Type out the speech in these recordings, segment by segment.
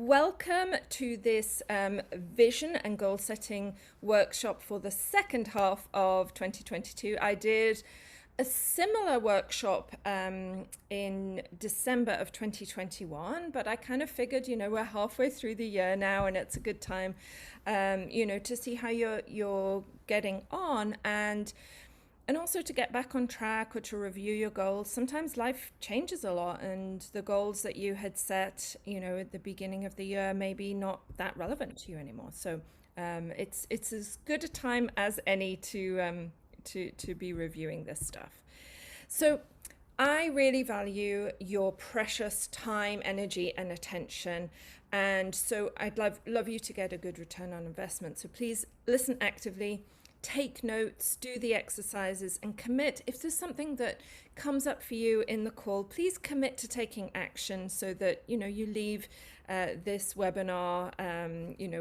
welcome to this vision and goal setting workshop for the second half of 2022. I did a similar workshop in December of 2021, but I kind of figured, we're halfway through the year now, and it's a good time, to see how you're getting on, and also to get back on track or to review your goals. Sometimes life changes a lot, and the goals that you had set, at the beginning of the year, maybe not that relevant to you anymore. So it's as good a time as any to be reviewing this stuff. So I really value your precious time, energy, and attention. And so I'd love you to get a good return on investment. So please listen actively, take notes, do the exercises, and commit. If there's something that comes up for you in the call, please commit to taking action so that you leave this webinar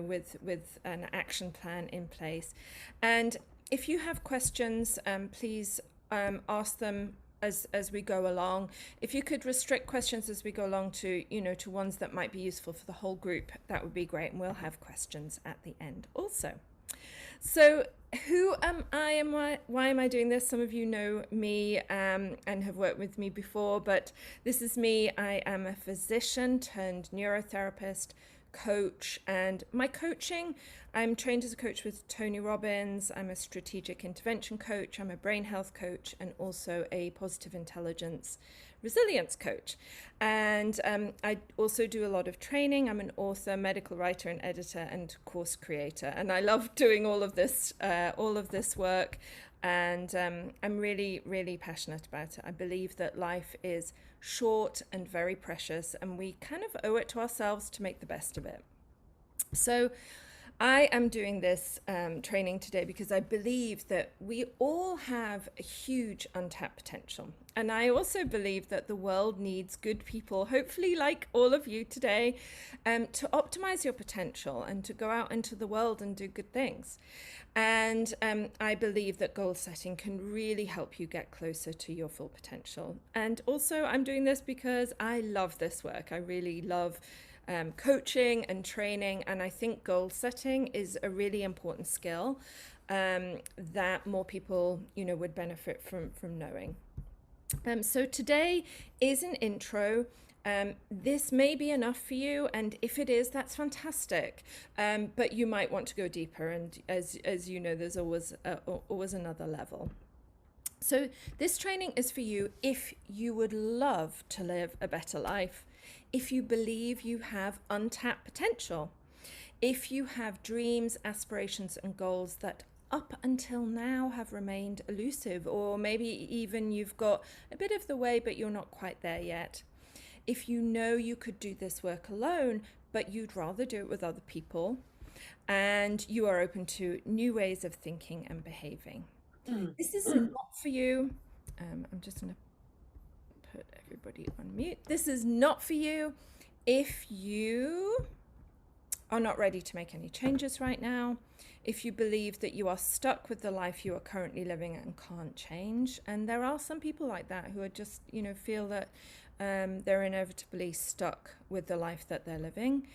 with an action plan in place. And if you have questions, please ask them as we go along. If you could restrict questions as we go along to to ones that might be useful for the whole group, that would be great, and we'll have questions at the end also. So who am I and why am I doing this? Some of you know me and have worked with me before, but this is me. I am a physician turned neurotherapist, coach, and my coaching, I'm trained as a coach with Tony Robbins. I'm a strategic intervention coach. I'm a brain health coach, and also a positive intelligence resilience coach. And I also do a lot of training. I'm an author, medical writer, and editor, and course creator. And I love doing all of this work. And I'm really, really passionate about it. I believe that life is short and very precious, and we kind of owe it to ourselves to make the best of it. So I am doing this training today because I believe that we all have a huge untapped potential. And I also believe that the world needs good people, hopefully like all of you today, to optimize your potential and to go out into the world and do good things. And I believe that goal setting can really help you get closer to your full potential. And also I'm doing this because I love this work. I really love coaching and training, and I think goal setting is a really important skill that more people would benefit from knowing. So today is an intro. This may be enough for you, and if it is, that's fantastic. But you might want to go deeper, and as you know, there's always another level. So this training is for you if you would love to live a better life, if you believe you have untapped potential, if you have dreams, aspirations, and goals that up until now have remained elusive, or maybe even you've got a bit of the way, but you're not quite there yet. If you know you could do this work alone, but you'd rather do it with other people, and you are open to new ways of thinking and behaving. This is not for you. I'm just going to put everybody on mute. This is not for you if you are not ready to make any changes right now, if you believe that you are stuck with the life you are currently living and can't change. And there are some people like that who are just, feel that they're inevitably stuck with the life that they're living.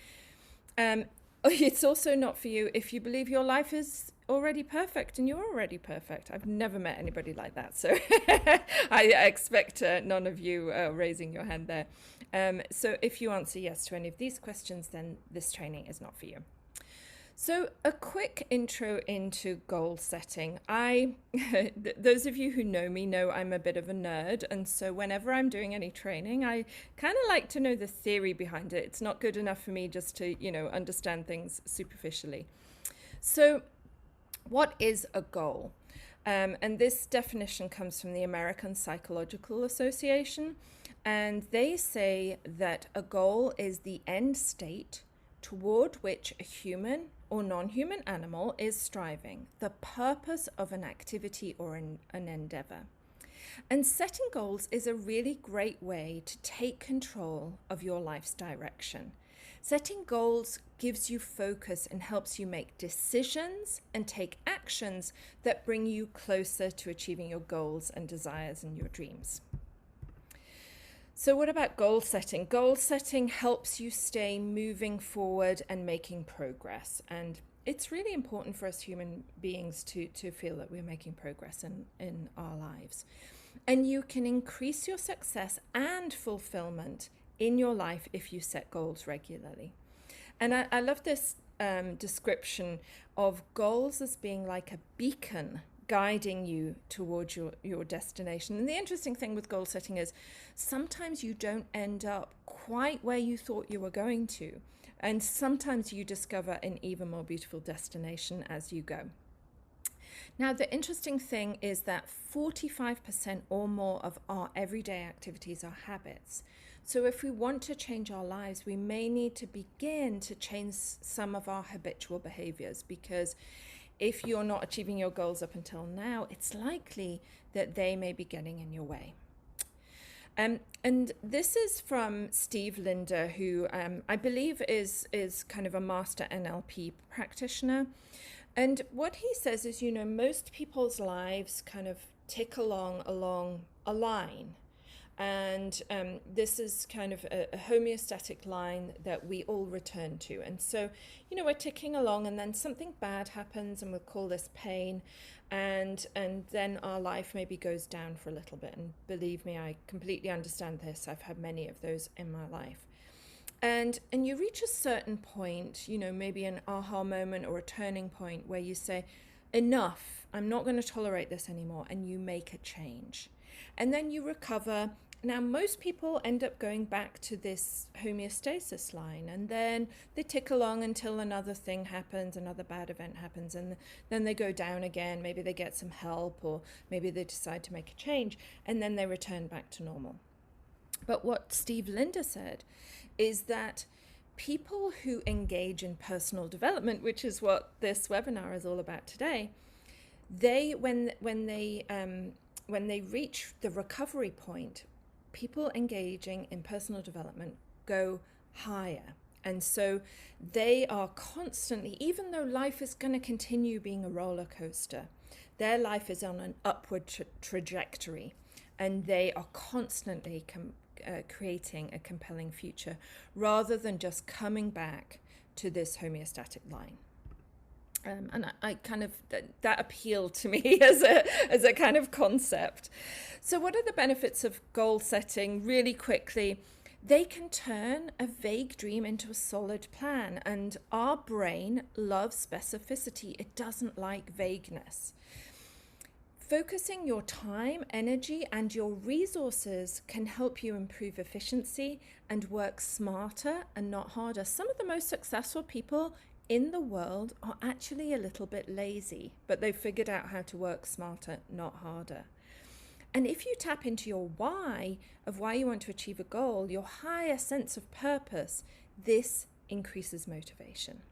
It's also not for you if you believe your life is already perfect and you're already perfect. I've never met anybody like that, so I expect none of you raising your hand there. So if you answer yes to any of these questions, then this training is not for you. So a quick intro into goal setting. Those of you who know me know I'm a bit of a nerd, and so whenever I'm doing any training, I kind of like to know the theory behind it. It's not good enough for me just to, understand things superficially. So what is a goal? And this definition comes from the American Psychological Association, and they say that a goal is the end state toward which a human or non-human animal is striving, the purpose of an activity or an endeavor. And setting goals is a really great way to take control of your life's direction. Setting goals gives you focus and helps you make decisions and take actions that bring you closer to achieving your goals and desires and your dreams. So, what about goal setting? Goal setting helps you stay moving forward and making progress. And it's really important for us human beings to feel that we're making progress in our lives. And you can increase your success and fulfillment in your life if you set goals regularly. And I love this description of goals as being like a beacon guiding you towards your destination. And the interesting thing with goal setting is sometimes you don't end up quite where you thought you were going to. And sometimes you discover an even more beautiful destination as you go. Now, the interesting thing is that 45% or more of our everyday activities are habits. So if we want to change our lives, we may need to begin to change some of our habitual behaviors, because if you're not achieving your goals up until now, it's likely that they may be getting in your way. And this is from Steve Linder, who I believe is kind of a master NLP practitioner. And what he says is, most people's lives kind of tick along a line. And this is kind of a homeostatic line that we all return to. And so, we're ticking along, and then something bad happens, and we'll call this pain. And then our life maybe goes down for a little bit. And believe me, I completely understand this. I've had many of those in my life. And you reach a certain point, maybe an aha moment or a turning point where you say, enough, I'm not going to tolerate this anymore. And you make a change. And then you recover. Now, most people end up going back to this homeostasis line, and then they tick along until another thing happens, another bad event happens, and then they go down again. Maybe they get some help, or maybe they decide to make a change, and then they return back to normal. But what Steve Linder said is that people who engage in personal development, which is what this webinar is all about today, when they reach the recovery point, people engaging in personal development go higher. And so they are constantly, even though life is going to continue being a roller coaster, their life is on an upward trajectory, and they are constantly creating a compelling future rather than just coming back to this homeostatic line. And I kind of, that appealed to me as a kind of concept. So what are the benefits of goal setting? Really quickly, they can turn a vague dream into a solid plan. And our brain loves specificity. It doesn't like vagueness. Focusing your time, energy, and your resources can help you improve efficiency and work smarter and not harder. Some of the most successful people in the world are actually a little bit lazy, but they've figured out how to work smarter, not harder. And if you tap into your why of why you want to achieve a goal, your higher sense of purpose, this increases motivation.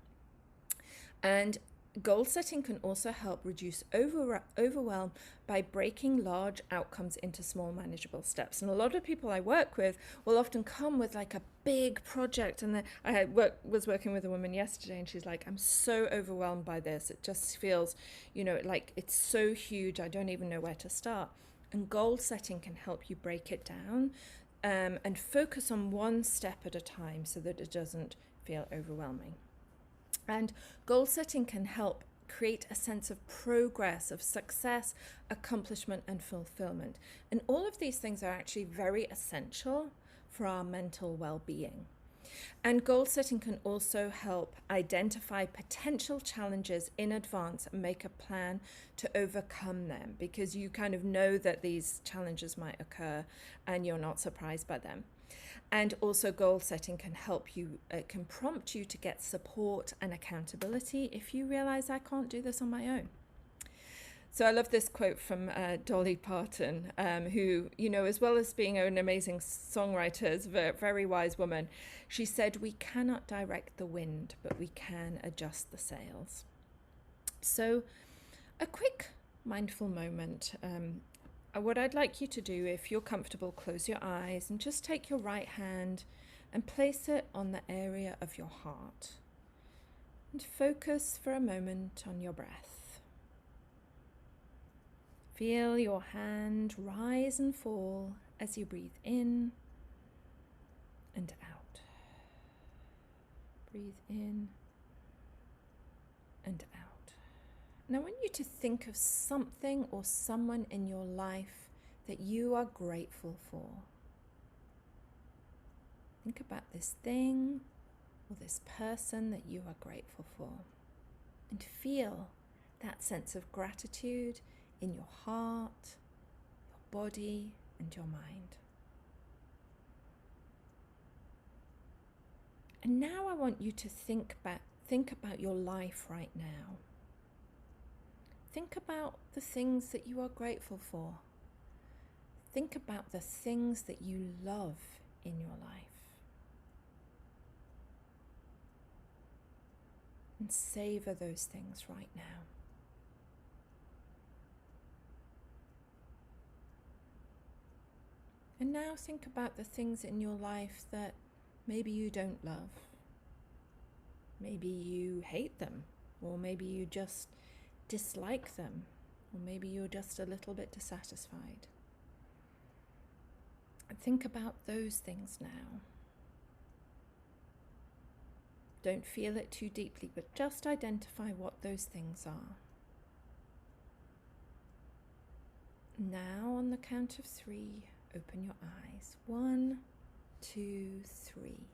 And goal setting can also help reduce overwhelm by breaking large outcomes into small manageable steps. And a lot of people I work with will often come with like a big project. And then was working with a woman yesterday, and she's like, I'm so overwhelmed by this. It just feels, like it's so huge. I don't even know where to start. And goal setting can help you break it down and focus on one step at a time so that it doesn't feel overwhelming. And goal setting can help create a sense of progress, of success, accomplishment, and fulfillment. And all of these things are actually very essential for our mental well-being. And goal setting can also help identify potential challenges in advance and make a plan to overcome them, because you kind of know that these challenges might occur and you're not surprised by them. And also goal setting can help you, it can prompt you to get support and accountability if you realize I can't do this on my own. So I love this quote from Dolly Parton, who, as well as being an amazing songwriter, is a very wise woman. She said, "We cannot direct the wind, but we can adjust the sails." So a quick mindful moment. What I'd like you to do, if you're comfortable, close your eyes and just take your right hand and place it on the area of your heart. And focus for a moment on your breath. Feel your hand rise and fall as you breathe in and out. Breathe in and out. And I want you to think of something or someone in your life that you are grateful for. Think about this thing or this person that you are grateful for, and feel that sense of gratitude in your heart, your body, and your mind. And now I want you to think about your life right now. Think about the things that you are grateful for. Think about the things that you love in your life. And savor those things right now. And now think about the things in your life that maybe you don't love. Maybe you hate them, or maybe you just dislike them, or maybe you're just a little bit dissatisfied. And think about those things now. Don't feel it too deeply, but just identify what those things are. Now, on the count of 3, open your eyes. 1, 2, 3.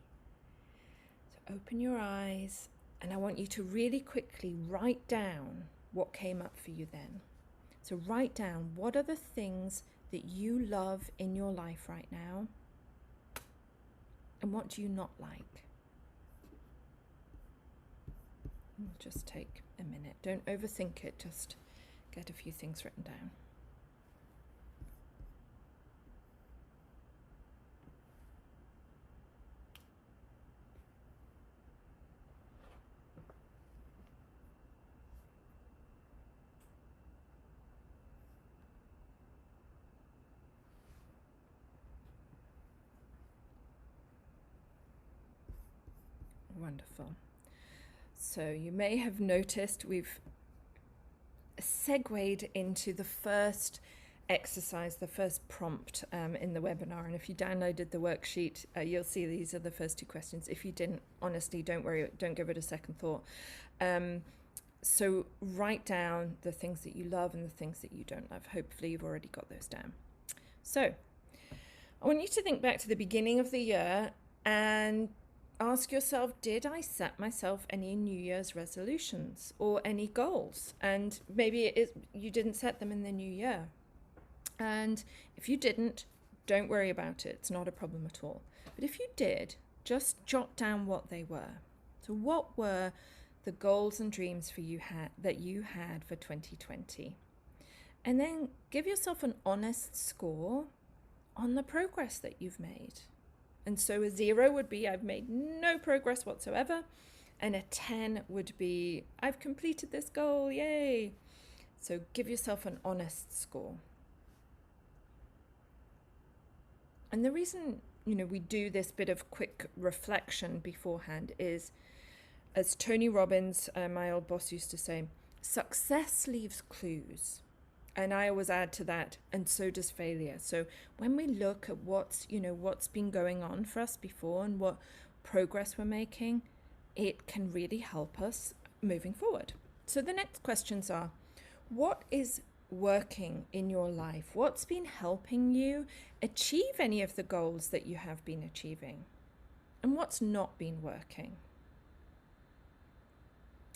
So open your eyes, and I want you to really quickly write down what came up for you then. So write down, what are the things that you love in your life right now, and what do you not like? Just take a minute. Don't overthink it. Just get a few things written down. Wonderful. So you may have noticed we've segued into the first exercise, the first prompt in the webinar. And if you downloaded the worksheet, you'll see these are the first 2 questions. If you didn't, honestly, don't worry, don't give it a second thought. So write down the things that you love and the things that you don't love. Hopefully you've already got those down. So I want you to think back to the beginning of the year and ask yourself, did I set myself any New Year's resolutions or any goals? And maybe you didn't set them in the new year. And if you didn't, don't worry about it. It's not a problem at all. But if you did, just jot down what they were. So what were the goals and dreams that you had for 2020? And then give yourself an honest score on the progress that you've made. And so a 0 would be, I've made no progress whatsoever. And a 10 would be, I've completed this goal, yay. So give yourself an honest score. And the reason, we do this bit of quick reflection beforehand is, as Tony Robbins, my old boss, used to say, success leaves clues. And I always add to that, and so does failure. So when we look at what's been going on for us before and what progress we're making, it can really help us moving forward. So the next questions are, what is working in your life? What's been helping you achieve any of the goals that you have been achieving? And what's not been working?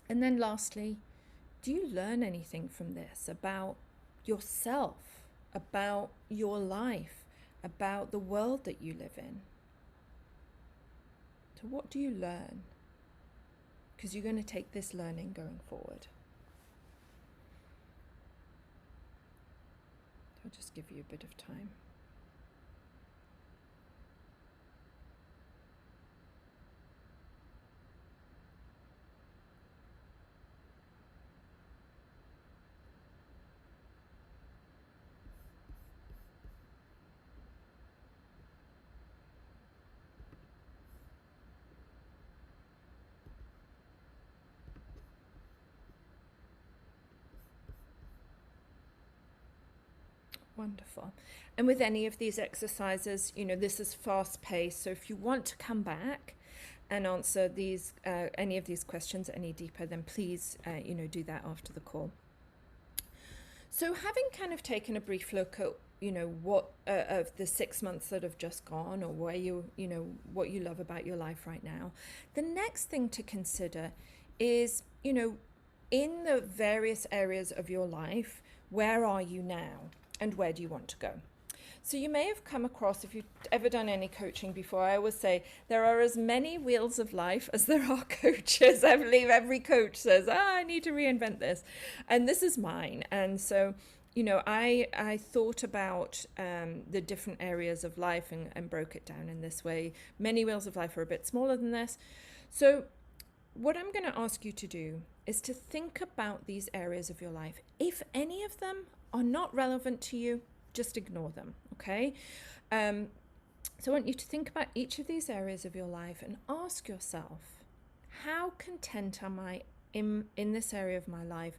And then lastly, do you learn anything from this about yourself, about your life, about the world that you live in? So what do you learn? Because you're going to take this learning going forward. I'll just give you a bit of time. Wonderful. And with any of these exercises, this is fast paced. So if you want to come back and answer these any of these questions any deeper, then please, do that after the call. So having kind of taken a brief look at, what of the 6 months that have just gone, or where what you love about your life right now, the next thing to consider is, in the various areas of your life, where are you now and where do you want to go? So you may have come across, if you've ever done any coaching before, I always say there are as many wheels of life as there are coaches. I believe every coach says, I need to reinvent this. And this is mine. And so, I thought about the different areas of life and broke it down in this way. Many wheels of life are a bit smaller than this. So what I'm going to ask you to do is to think about these areas of your life. If any of them are not relevant to you, just ignore them, okay? So I want you to think about each of these areas of your life and ask yourself, how content am I in this area of my life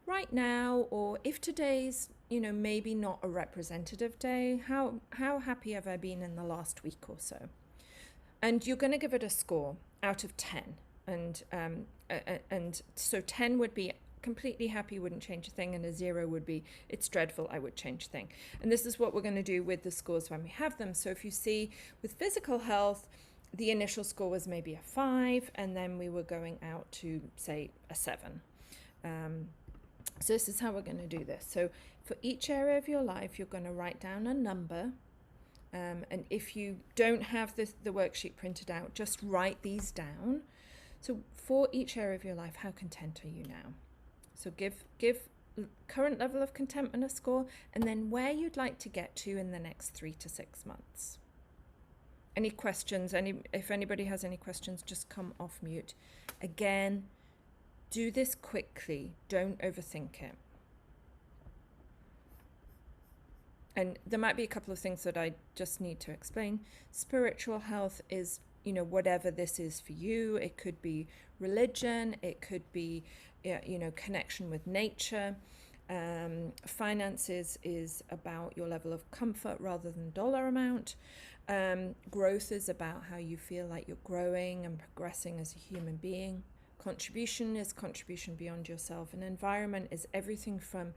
right now? Or if today's, maybe not a representative day, how happy have I been in the last week or so? And you're going to give it a score out of 10. And so 10 would be completely happy, wouldn't change a thing, and a 0 would be it's dreadful, I would change a thing. And this is what we're going to do with the scores when we have them. So if you see with physical health, the initial score was maybe a 5, and then we were going out to say a 7. So this is how we're going to do this. So for each area of your life, you're going to write down a number. And if you don't have the worksheet printed out, just write these down. So for each area of your life, how content are you now? So give current level of contentment a score, and then where you'd like to get to in the next 3 to 6 months. Any questions? If anybody has any questions, just come off mute. Again, do this quickly. Don't overthink it. And there might be a couple of things that I just need to explain. Spiritual health is, whatever this is for you. It could be religion. It could be, connection with nature. Finances is about your level of comfort rather than dollar amount. Growth is about how you feel like you're growing and progressing as a human being. Contribution is contribution beyond yourself. And environment is everything from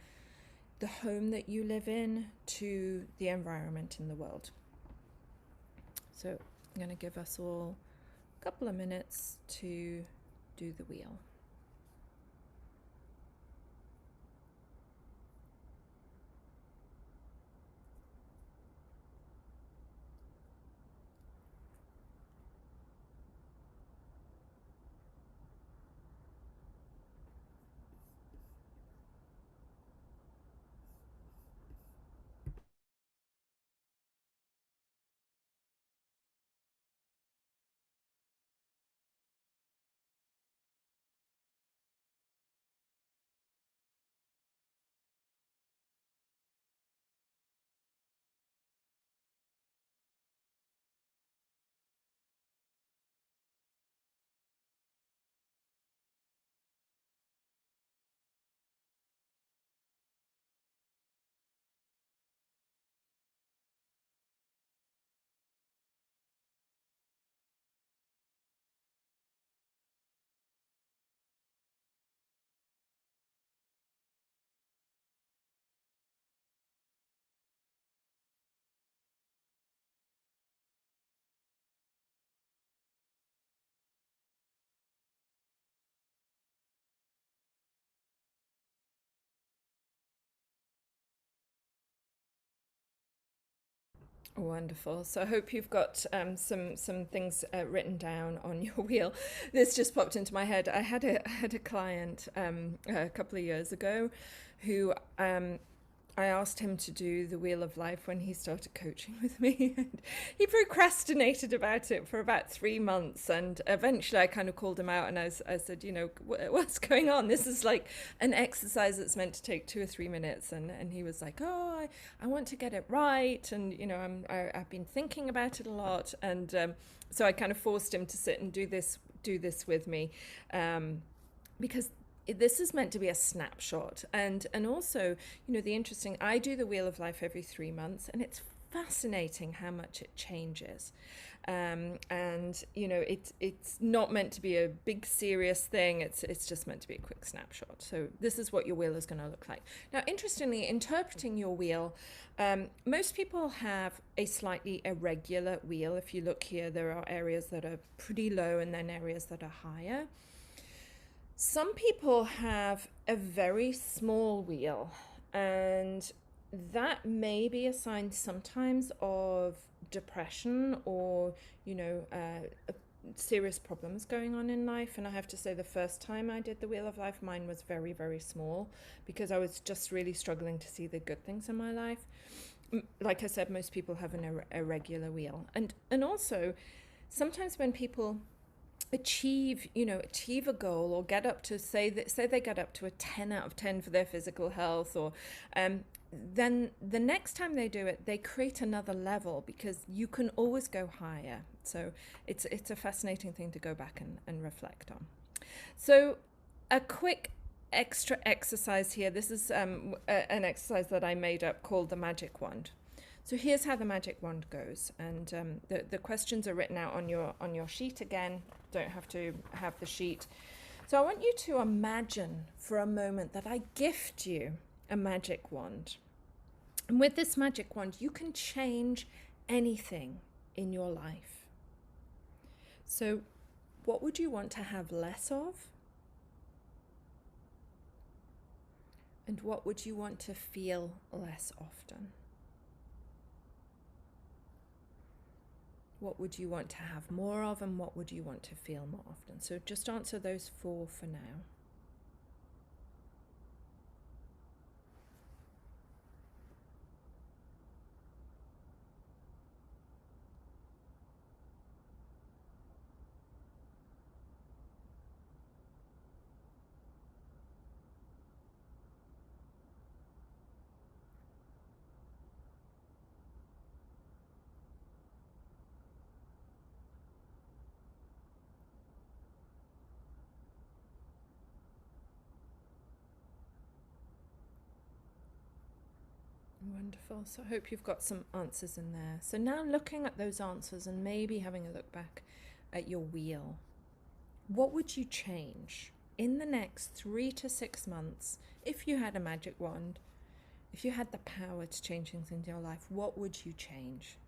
the home that you live in to the environment in the world. So I'm going to give us all a couple of minutes to do the wheel. Wonderful. So I hope you've got some things written down on your wheel. This just popped into my head. I had a client a couple of years ago who I asked him to do the Wheel of Life when he started coaching with me. And he procrastinated about it for about 3 months. And eventually I kind of called him out and I said, what's going on? This is like an exercise that's meant to take 2 or 3 minutes. And he was like, I want to get it right. And, I've been thinking about it a lot. And so I kind of forced him to sit and do this with me. Because this is meant to be a snapshot, and also, the interesting, I do the Wheel of Life every 3 months, and it's fascinating how much it changes. And it's not meant to be a big serious thing. It's just meant to be a quick snapshot. So this is what your wheel is going to look like. Now, interestingly, interpreting your wheel, most people have a slightly irregular wheel. If you look here, there are areas that are pretty low and then areas that are higher. Some people have a very small wheel, and that may be a sign sometimes of depression or, serious problems going on in life. And I have to say, the first time I did the Wheel of Life, mine was very, very small because I was just really struggling to see the good things in my life. Like I said, most people have an irregular wheel. And also, sometimes when people achieve a goal or get up to say they get up to a 10 out of 10 for their physical health, or then the next time they do it, they create another level because you can always go higher. So it's a fascinating thing to go back and reflect on. So a quick extra exercise here. This is an exercise that I made up called the magic wand. So here's how the magic wand goes, and the questions are written out on your sheet again. Don't have to have the sheet. So I want you to imagine for a moment that I gift you a magic wand. And with this magic wand, you can change anything in your life. So what would you want to have less of? And what would you want to feel less often? What would you want to have more of, and what would you want to feel more often? So just answer those 4 for now. Wonderful. So I hope you've got some answers in there. So now looking at those answers and maybe having a look back at your wheel, what would you change in the next 3 to 6 months if you had a magic wand? If you had the power to change things in your life, what would you change?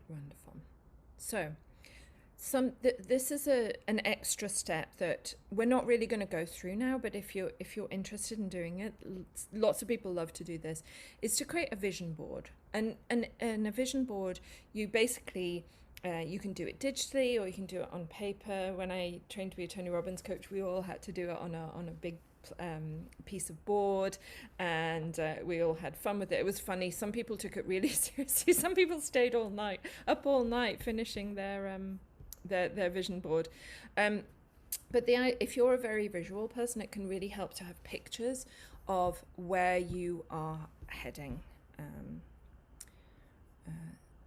Wonderful. So this is an extra step that we're not really going to go through now, but if you're interested in doing it, lots of people love to do this, is to create a vision board. And a vision board, you basically you can do it digitally or you can do it on paper. When I trained to be a Tony Robbins coach, we all had to do it on a big piece of board, and we all had fun with it. It was funny. Some people took it really seriously. Some people stayed up all night finishing their vision board. But if you're a very visual person, it can really help to have pictures of where you are heading.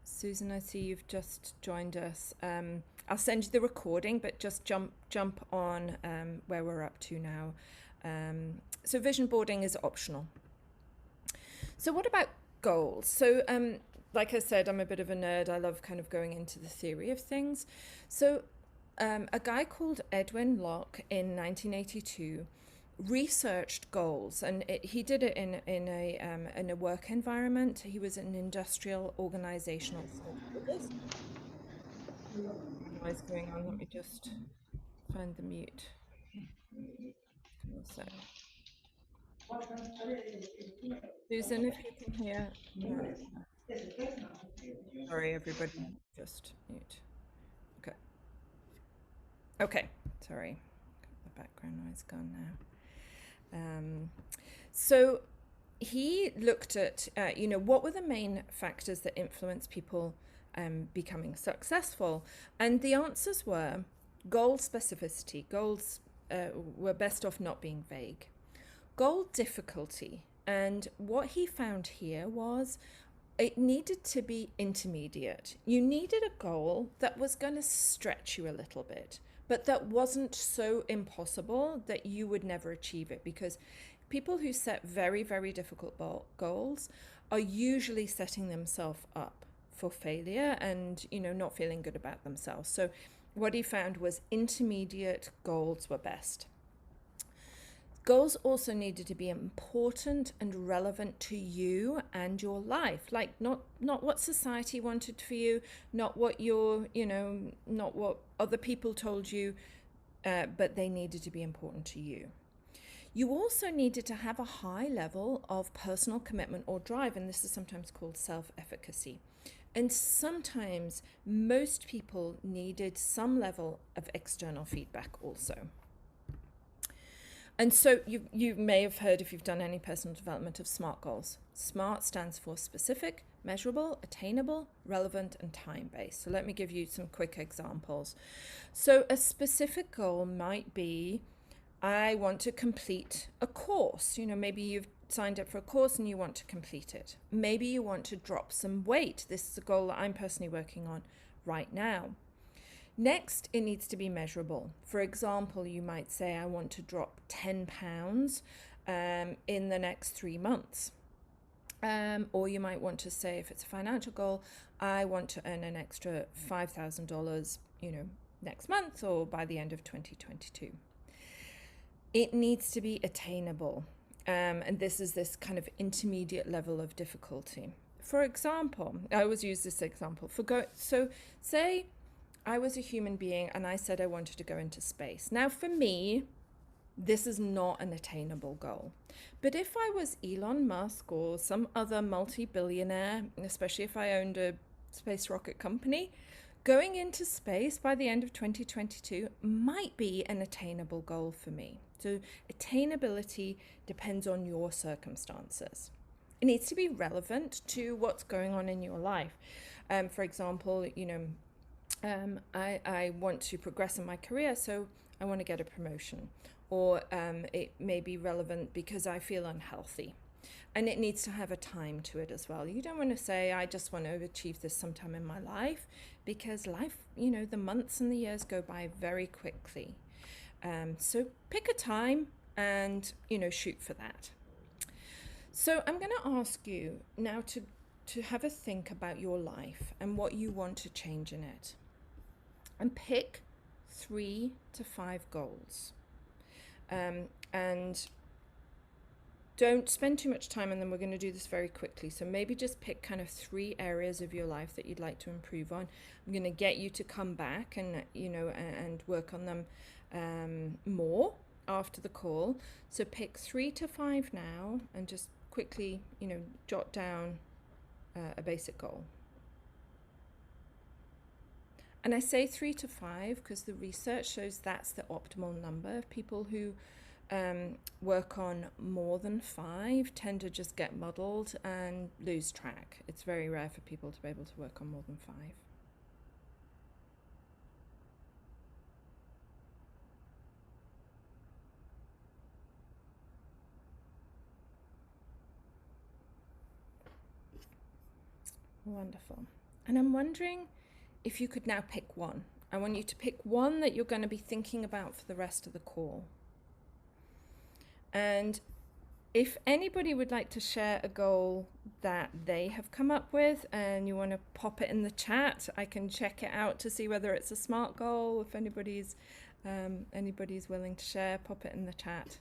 Susan, I see you've just joined us. I'll send you the recording, but just jump on where we're up to now. So vision boarding is optional. So what about goals? So like I said, I'm a bit of a nerd. I love kind of going into the theory of things. So a guy called Edwin Locke in 1982 researched goals, and he did it in a work environment. He was an industrial organizational psychologist. What's going on? Let me just find the mute. So, Susan, if you can hear. No. Sorry, everybody. Just mute. Okay. Okay. Sorry. The background noise gone now. So he looked at, what were the main factors that influence people becoming successful? And the answers were Goal specificity. Goals were best off not being vague. Goal difficulty. And what he found here was it needed to be intermediate. You needed a goal that was going to stretch you a little bit, but that wasn't so impossible that you would never achieve it, because people who set very, very difficult goals are usually setting themselves up for failure and, not feeling good about themselves. So what he found was intermediate goals were best. Goals also needed to be important and relevant to you and your life, like not what society wanted for you, not what not what other people told you, but they needed to be important to you. You also needed to have a high level of personal commitment or drive, and this is sometimes called self-efficacy. And sometimes most people needed some level of external feedback also. And so you may have heard, if you've done any personal development, of SMART goals. SMART stands for specific, measurable, attainable, relevant, and time-based. So let me give you some quick examples. So a specific goal might be, I want to complete a course. Maybe you've signed up for a course and you want to complete it. Maybe you want to drop some weight. This is a goal that I'm personally working on right now. Next, it needs to be measurable. For example, you might say, I want to drop 10 pounds in the next 3 months. Or you might want to say, if it's a financial goal, I want to earn an extra $5,000, next month or by the end of 2022. It needs to be attainable. And this is this kind of intermediate level of difficulty. For example, I always use this example. So say I was a human being and I said I wanted to go into space. Now, for me, this is not an attainable goal. But if I was Elon Musk or some other multi-billionaire, especially if I owned a space rocket company, going into space by the end of 2022 might be an attainable goal for me. So attainability depends on your circumstances. It needs to be relevant to what's going on in your life. For example, I want to progress in my career, so I want to get a promotion. Or it may be relevant because I feel unhealthy. And it needs to have a time to it as well. You don't want to say, I just want to achieve this sometime in my life, because life, the months and the years go by very quickly. So pick a time and, shoot for that. So I'm going to ask you now to have a think about your life and what you want to change in it. And pick 3 to 5 goals. And don't spend too much time on them. We're going to do this very quickly. So maybe just pick kind of 3 areas of your life that you'd like to improve on. I'm going to get you to come back and, and work on them more after the call. So pick 3 to 5 now and just quickly, jot down a basic goal. And I say 3 to 5 because the research shows that's the optimal number. People who work on more than 5 tend to just get muddled and lose track. It's very rare for people to be able to work on more than 5. Wonderful. And I'm wondering if you could now pick one. I want you to pick one that you're going to be thinking about for the rest of the call. And if anybody would like to share a goal that they have come up with and you want to pop it in the chat, I can check it out to see whether it's a SMART goal. If anybody's willing to share, pop it in the chat.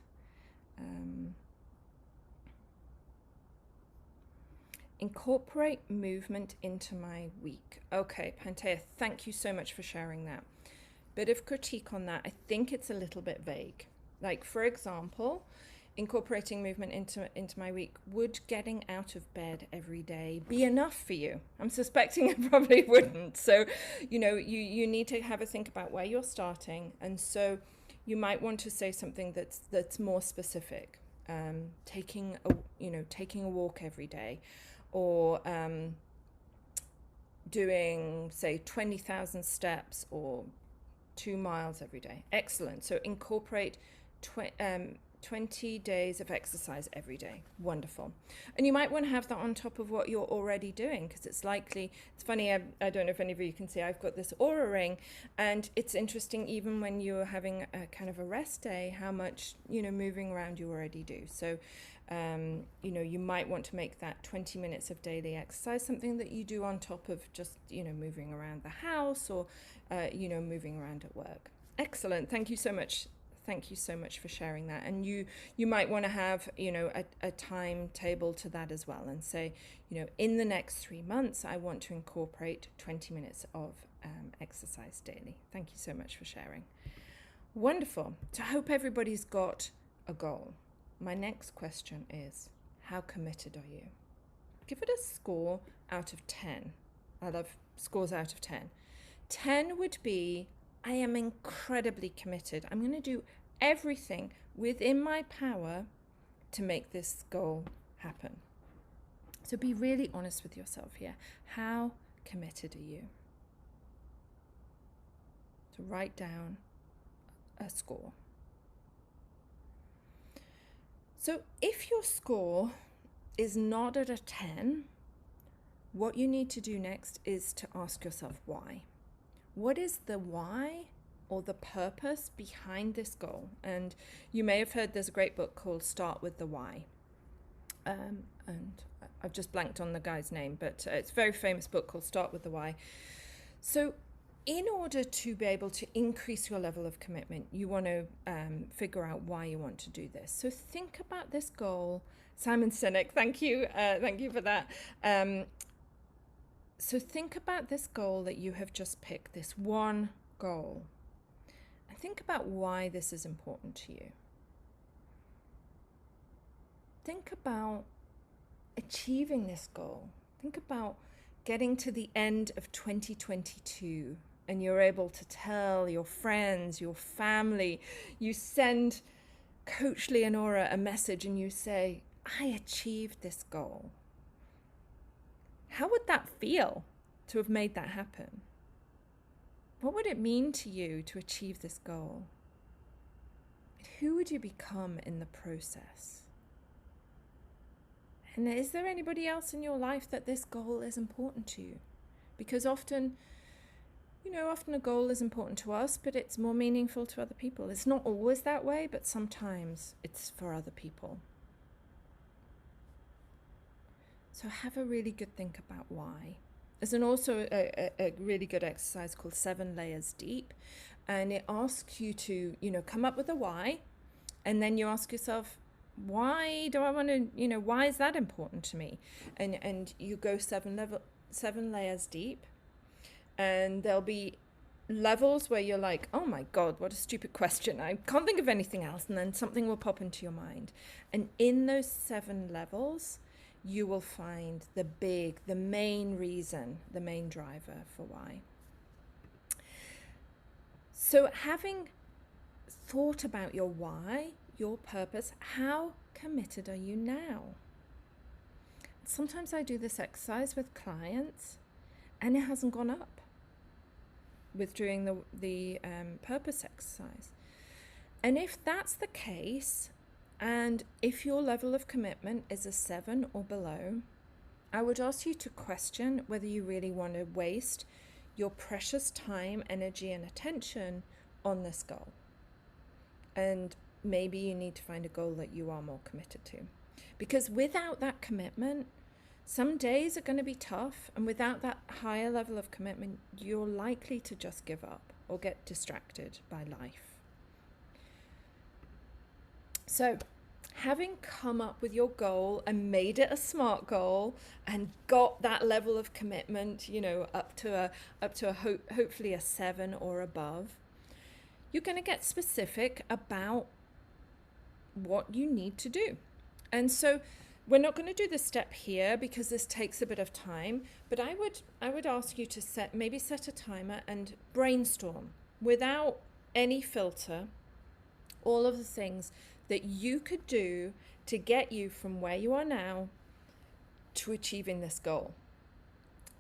Incorporate movement into my week. Okay, Pantea, thank you so much for sharing that. Bit of critique on that. I think it's a little bit vague. Like, for example, incorporating movement into my week, would getting out of bed every day be enough for you? I'm suspecting it probably wouldn't. So, you need to have a think about where you're starting. And so you might want to say something that's more specific. Taking a walk every day, or doing, say, 20,000 steps, or 2 miles every day. Excellent. So incorporate 20 days of exercise every day. Wonderful. And you might want to have that on top of what you're already doing, because it's funny, I don't know if any of you can see, I've got this Aura ring, and it's interesting even when you're having a kind of a rest day, how much, moving around you already do. So, you might want to make that 20 minutes of daily exercise something that you do on top of just, moving around the house or, moving around at work. Excellent. Thank you so much. Thank you so much for sharing that. And you might want to have, a timetable to that as well, and say, in the next 3 months, I want to incorporate 20 minutes of exercise daily. Thank you so much for sharing. Wonderful. So I hope everybody's got a goal. My next question is, how committed are you? Give it a score out of 10. I love scores out of 10. 10 would be, I am incredibly committed. I'm going to do everything within my power to make this goal happen. So be really honest with yourself here. How committed are you? So write down a score. So if your score is not at a 10, what you need to do next is to ask yourself why. What is the why or the purpose behind this goal? And you may have heard there's a great book called Start with the Why. And I've just blanked on the guy's name, but it's a very famous book called Start with the Why. So in order to be able to increase your level of commitment, you want to figure out why you want to do this. So think about this goal. Simon Sinek, thank you for that. So think about this goal that you have just picked, this one goal, and think about why this is important to you. Think about achieving this goal. Think about getting to the end of 2022 and you're able to tell your friends, your family, you send Coach Leonora a message and you say, I achieved this goal. How would that feel to have made that happen? What would it mean to you to achieve this goal? Who would you become in the process? And is there anybody else in your life that this goal is important to you? Because often a goal is important to us, but it's more meaningful to other people. It's not always that way, but sometimes it's for other people. So have a really good think about why. There's also a really good exercise called 7 Layers Deep, and it asks you to, come up with a why, and then you ask yourself, why do I want to, why is that important to me? And you go 7 layers deep, and there'll be levels where you're like, oh my God, what a stupid question. I can't think of anything else. And then something will pop into your mind. And in those 7 levels, you will find the main reason, the main driver for why. So having thought about your why, your purpose, how committed are you now? Sometimes I do this exercise with clients and it hasn't gone up with doing the purpose exercise. And if that's the case, and if your level of commitment is a 7 or below, I would ask you to question whether you really want to waste your precious time, energy, and attention on this goal. And maybe you need to find a goal that you are more committed to. Because without that commitment, some days are going to be tough, and without that higher level of commitment, you're likely to just give up or get distracted by life. So, having come up with your goal and made it a SMART goal and got that level of commitment, up to hopefully a 7 or above, you're going to get specific about what you need to do. And so we're not going to do this step here because this takes a bit of time, but I would ask you to set a timer and brainstorm without any filter all of the things that you could do to get you from where you are now to achieving this goal.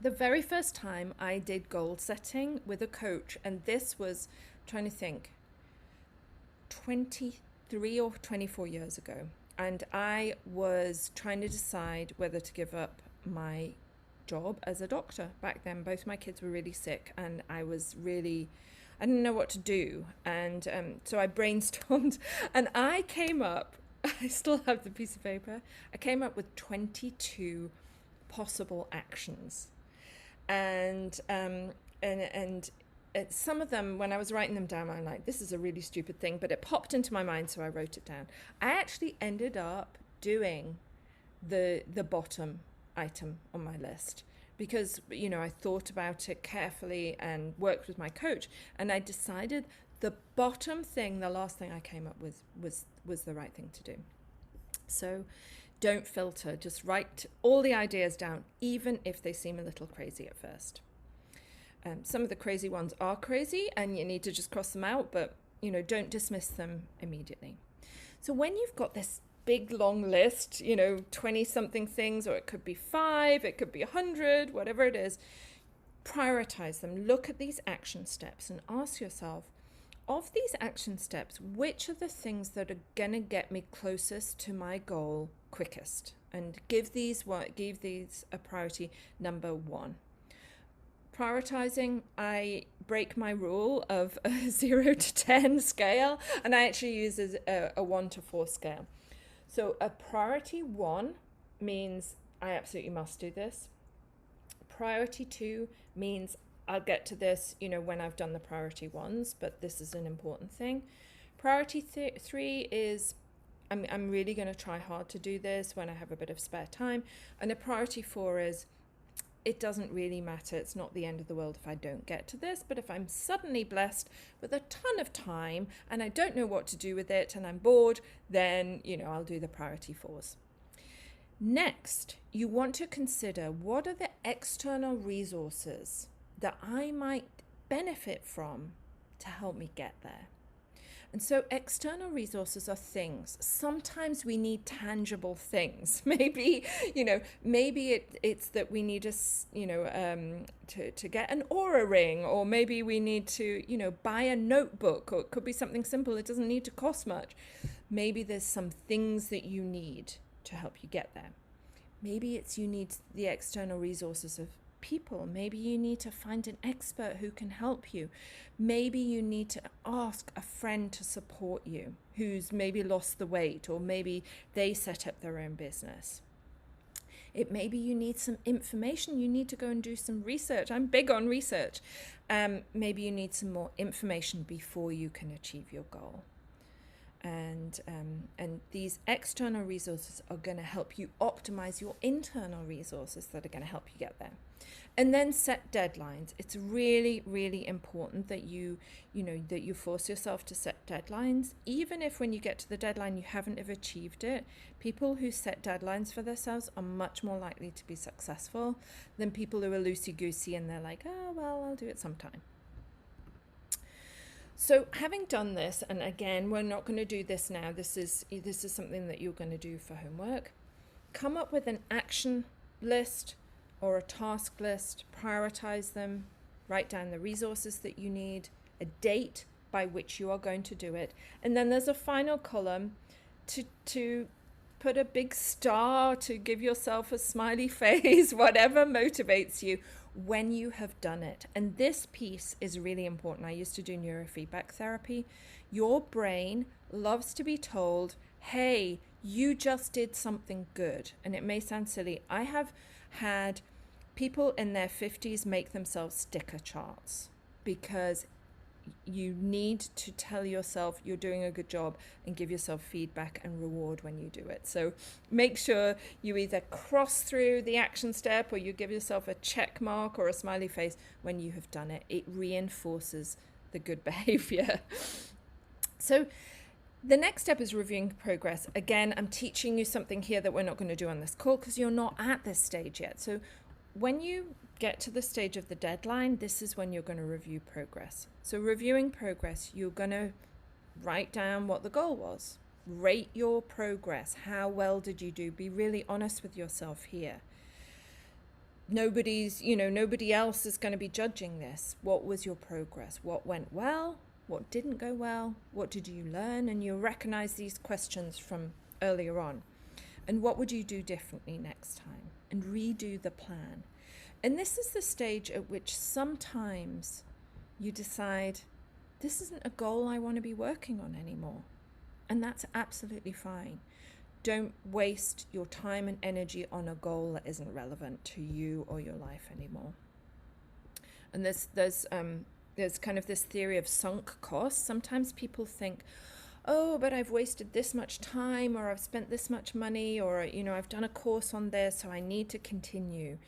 The very first time I did goal setting with a coach, and this was, trying to think, 23 or 24 years ago. And I was trying to decide whether to give up my job as a doctor. Back then, both my kids were really sick, and I didn't know what to do. And so I brainstormed, and I came up, I still have the piece of paper, I came up with 22 possible actions. And some of them, when I was writing them down, I'm like, this is a really stupid thing, but it popped into my mind, so I wrote it down. I actually ended up doing the bottom item on my list because, I thought about it carefully and worked with my coach, and I decided the bottom thing, the last thing I came up with, was the right thing to do. So don't filter, just write all the ideas down, even if they seem a little crazy at first. Some of the crazy ones are crazy and you need to just cross them out, but don't dismiss them immediately. So when you've got this big long list, 20 something things, or it could be 5, it could be 100, whatever it is, prioritize them. Look at these action steps and ask yourself, of these action steps, which are the things that are going to get me closest to my goal quickest? And give these a priority number 1. Prioritizing, I break my rule of a 0 to 10 scale, and I actually use a 1 to 4 scale. So a priority 1 means I absolutely must do this. Priority 2 means I'll get to this, when I've done the priority 1s, but this is an important thing. Priority 3 is I'm really going to try hard to do this when I have a bit of spare time. And a priority 4 is, it doesn't really matter. It's not the end of the world if I don't get to this, but if I'm suddenly blessed with a ton of time and I don't know what to do with it and I'm bored, then, I'll do the priority 4s. Next, you want to consider, what are the external resources that I might benefit from to help me get there? And so external resources are things. Sometimes we need tangible things. Maybe, it's that we need to get an Aura ring, or maybe we need to, buy a notebook, or it could be something simple. It doesn't need to cost much. Maybe there's some things that you need to help you get there. Maybe you need the external resources of people. Maybe you need to find an expert who can help you. Maybe you need to ask a friend to support you who's maybe lost the weight, or maybe they set up their own business. Maybe you need some information. You need to go and do some research. I'm big on research. Maybe you need some more information before you can achieve your goal. And these external resources are going to help you optimize your internal resources that are going to help you get there. And then set deadlines. It's really, really important that you force yourself to set deadlines. Even if when you get to the deadline you haven't have achieved it, people who set deadlines for themselves are much more likely to be successful than people who are loosey-goosey and they're like, oh, well, I'll do it sometime. So having done this, and again, we're not going to do this now. This is something that you're going to do for homework. Come up with an action list or a task list, prioritize them, write down the resources that you need, a date by which you are going to do it. And then there's a final column to put a big star, to give yourself a smiley face, whatever motivates you when you have done it. And this piece is really important. I used to do neurofeedback therapy. Your brain loves to be told, hey, you just did something good. And it may sound silly. I have had people in their 50s make themselves sticker charts because you need to tell yourself you're doing a good job and give yourself feedback and reward when you do it. So make sure you either cross through the action step or you give yourself a check mark or a smiley face when you have done it. It reinforces the good behavior. So the next step is reviewing progress. Again, I'm teaching you something here that we're not going to do on this call because you're not at this stage yet. So when you get to the stage of the deadline, this is when you're going to review progress. So reviewing progress, you're going to write down what the goal was. Rate your progress. How well did you do? Be really honest with yourself here. nobody else is going to be judging this. What was your progress? What went well? What didn't go well? What did you learn? And you recognize these questions from earlier on. And what would you do differently next time? And redo the plan. And this is the stage at which sometimes you decide, this isn't a goal I want to be working on anymore. And that's absolutely fine. Don't waste your time and energy on a goal that isn't relevant to you or your life anymore. And there's kind of this theory of sunk costs. Sometimes people think, oh, but I've wasted this much time, or I've spent this much money, or, I've done a course on this, so I need to continue.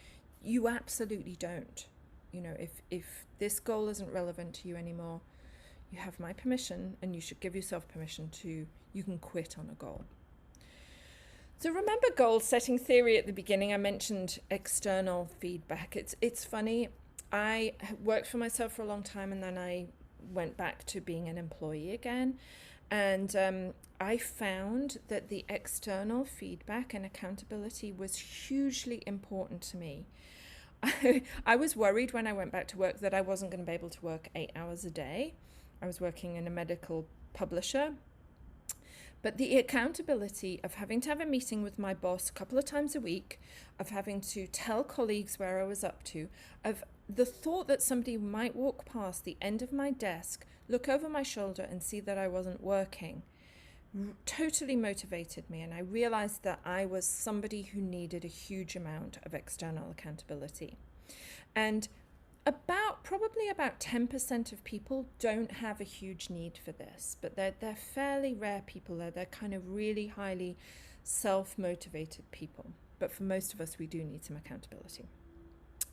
You absolutely don't. If this goal isn't relevant to you anymore, you have my permission, and you should give yourself permission you can quit on a goal. So remember goal setting theory at the beginning? I mentioned external feedback. It's funny. I worked for myself for a long time, and then I went back to being an employee again. And I found that the external feedback and accountability was hugely important to me. I was worried when I went back to work that I wasn't going to be able to work 8 hours a day. I was working in a medical publisher. But the accountability of having to have a meeting with my boss a couple of times a week, of having to tell colleagues where I was up to, of the thought that somebody might walk past the end of my desk, look over my shoulder and see that I wasn't working, totally motivated me. And I realized that I was somebody who needed a huge amount of external accountability. And probably about 10% of people don't have a huge need for this, but they're fairly rare people. They're kind of really highly self-motivated people. But for most of us, we do need some accountability.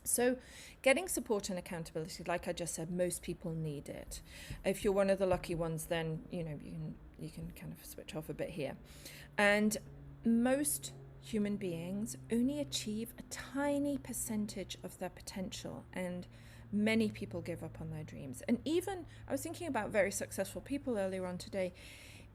So getting support and accountability, like I just said, most people need it. If you're one of the lucky ones, then you can kind of switch off a bit here. And most human beings only achieve a tiny percentage of their potential, and many people give up on their dreams. And even, I was thinking about very successful people earlier on today,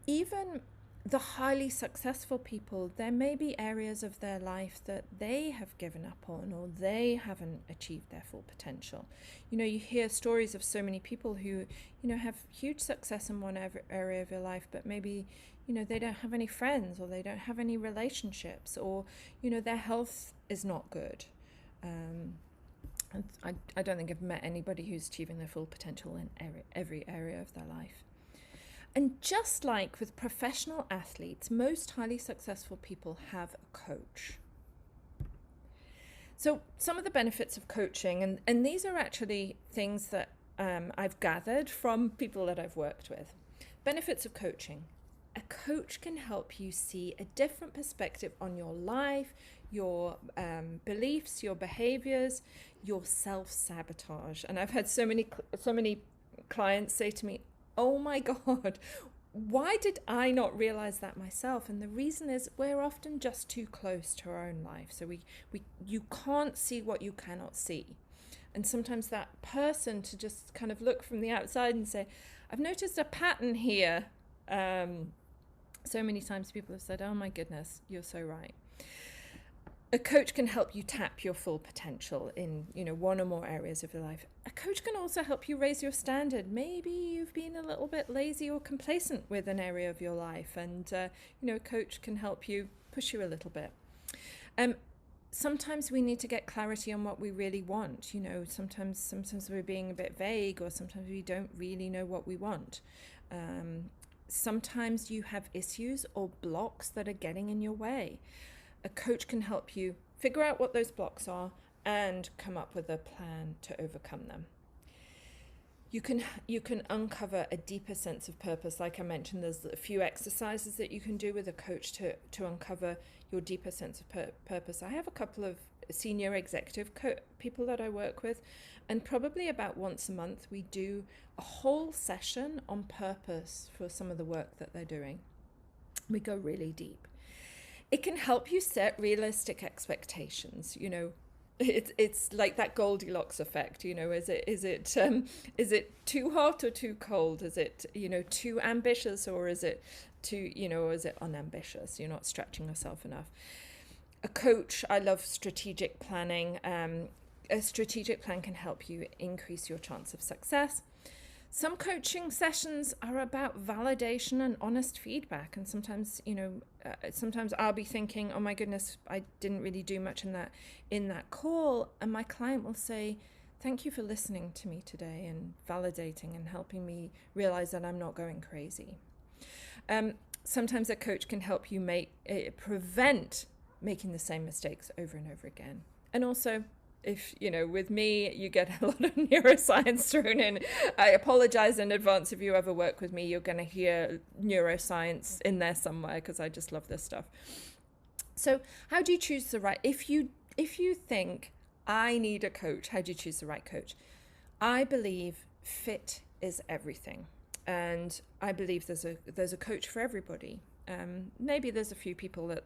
even the highly successful people, there may be areas of their life that they have given up on, or they haven't achieved their full potential. You hear stories of so many people who, have huge success in one area of their life, but maybe, they don't have any friends, or they don't have any relationships, or, their health is not good. I don't think I've met anybody who's achieving their full potential in every area of their life. And just like with professional athletes, most highly successful people have a coach. So some of the benefits of coaching, and these are actually things that I've gathered from people that I've worked with. Benefits of coaching. A coach can help you see a different perspective on your life, your beliefs, your behaviors, your self-sabotage. And I've had so many clients say to me, oh my God, why did I not realize that myself? And the reason is we're often just too close to our own life. So you can't see what you cannot see. And sometimes that person to just kind of look from the outside and say, I've noticed a pattern here. So many times people have said, oh my goodness, you're so right. A coach can help you tap your full potential in, one or more areas of your life. A coach can also help you raise your standard. Maybe you've been a little bit lazy or complacent with an area of your life, and, a coach can help you push you a little bit. Sometimes we need to get clarity on what we really want. Sometimes we're being a bit vague, or sometimes we don't really know what we want. Sometimes you have issues or blocks that are getting in your way. A coach can help you figure out what those blocks are and come up with a plan to overcome them. You can uncover a deeper sense of purpose. Like I mentioned, there's a few exercises that you can do with a coach to uncover your deeper sense of purpose. I have a couple of senior executive people that I work with, and probably about once a month we do a whole session on purpose for some of the work that they're doing. We go really deep. It can help you set realistic expectations. It's like that Goldilocks effect. Is it too hot or too cold? Is it too ambitious, or is it too or is it unambitious? You're not stretching yourself enough. A coach, I love strategic planning. A strategic plan can help you increase your chance of success. Some coaching sessions are about validation and honest feedback. And sometimes, sometimes I'll be thinking, oh my goodness, I didn't really do much in that call. And my client will say, thank you for listening to me today and validating and helping me realize that I'm not going crazy. Sometimes a coach can help you prevent making the same mistakes over and over again. And also, if, with me, you get a lot of neuroscience thrown in. I apologize in advance if you ever work with me. You're going to hear neuroscience in there somewhere because I just love this stuff. So how do you choose the right, if you think I need a coach, how do you choose the right coach? I believe fit is everything. And I believe there's a coach for everybody. Maybe there's a few people that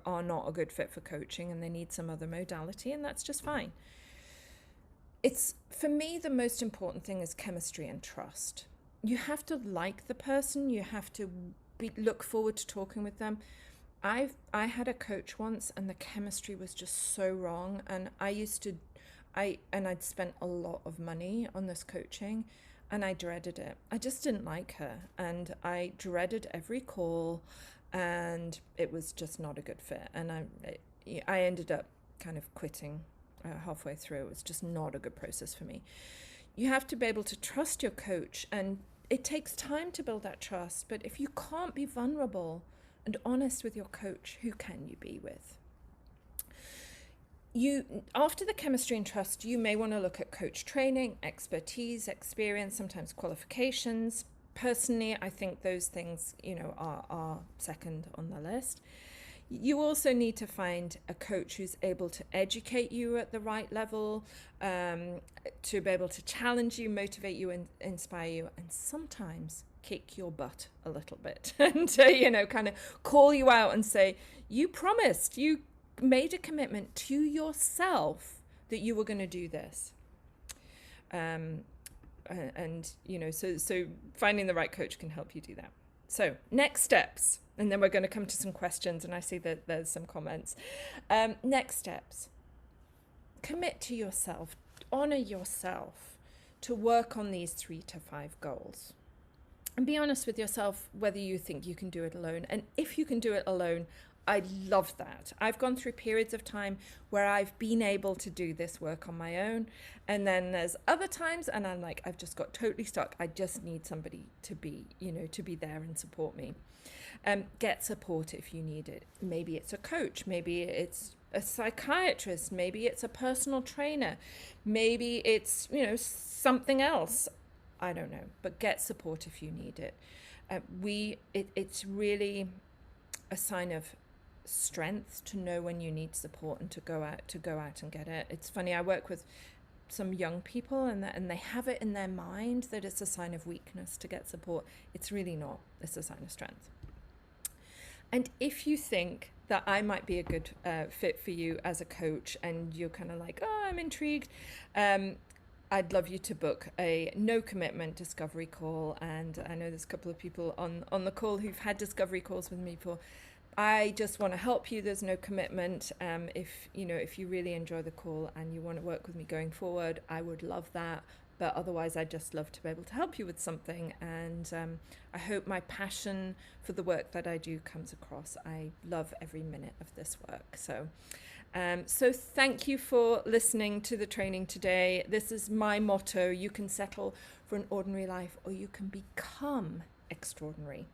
are not a good fit for coaching and they need some other modality, and that's just fine. It's, for me, the most important thing is chemistry and trust. You have to like the person. You have to look forward to talking with them. I had a coach once and the chemistry was just so wrong. And I'd spent a lot of money on this coaching and I dreaded it. I just didn't like her and I dreaded every call. And it was just not a good fit. And I ended up kind of quitting halfway through. It was just not a good process for me. You have to be able to trust your coach, and it takes time to build that trust. But if you can't be vulnerable and honest with your coach, who can you be with? After the chemistry and trust, you may want to look at coach training, expertise, experience, sometimes qualifications. Personally, I think those things, are second on the list. You also need to find a coach who's able to educate you at the right level, to be able to challenge you, motivate you, and inspire you, and sometimes kick your butt a little bit and, kind of call you out and say, you promised, you made a commitment to yourself that you were going to do this. So finding the right coach can help you do that. So next steps, and then we're going to come to some questions, and I see that there's some comments. Next steps, commit to yourself, honor yourself to work on these 3 to 5 goals. And be honest with yourself whether you think you can do it alone. And if you can do it alone, I love that. I've gone through periods of time where I've been able to do this work on my own. And then there's other times and I'm like, I've just got totally stuck. I just need somebody to be there and support me. Get support if you need it. Maybe it's a coach. Maybe it's a psychiatrist. Maybe it's a personal trainer. Maybe it's, something else. I don't know. But get support if you need it. It's really a sign of strength to know when you need support and to go out and get it. It's funny, I work with some young people and they have it in their mind that it's a sign of weakness to get support. It's really not. It's a sign of strength. And if you think that I might be a good fit for you as a coach and you're kind of like, oh, I'm intrigued, I'd love you to book a no commitment discovery call. And I know there's a couple of people on the call who've had discovery calls with me before. I just want to help you. There's no commitment. If you really enjoy the call and you want to work with me going forward, I would love that. But otherwise, I'd just love to be able to help you with something. And I hope my passion for the work that I do comes across. I love every minute of this work. So thank you for listening to the training today. This is my motto. You can settle for an ordinary life or you can become extraordinary.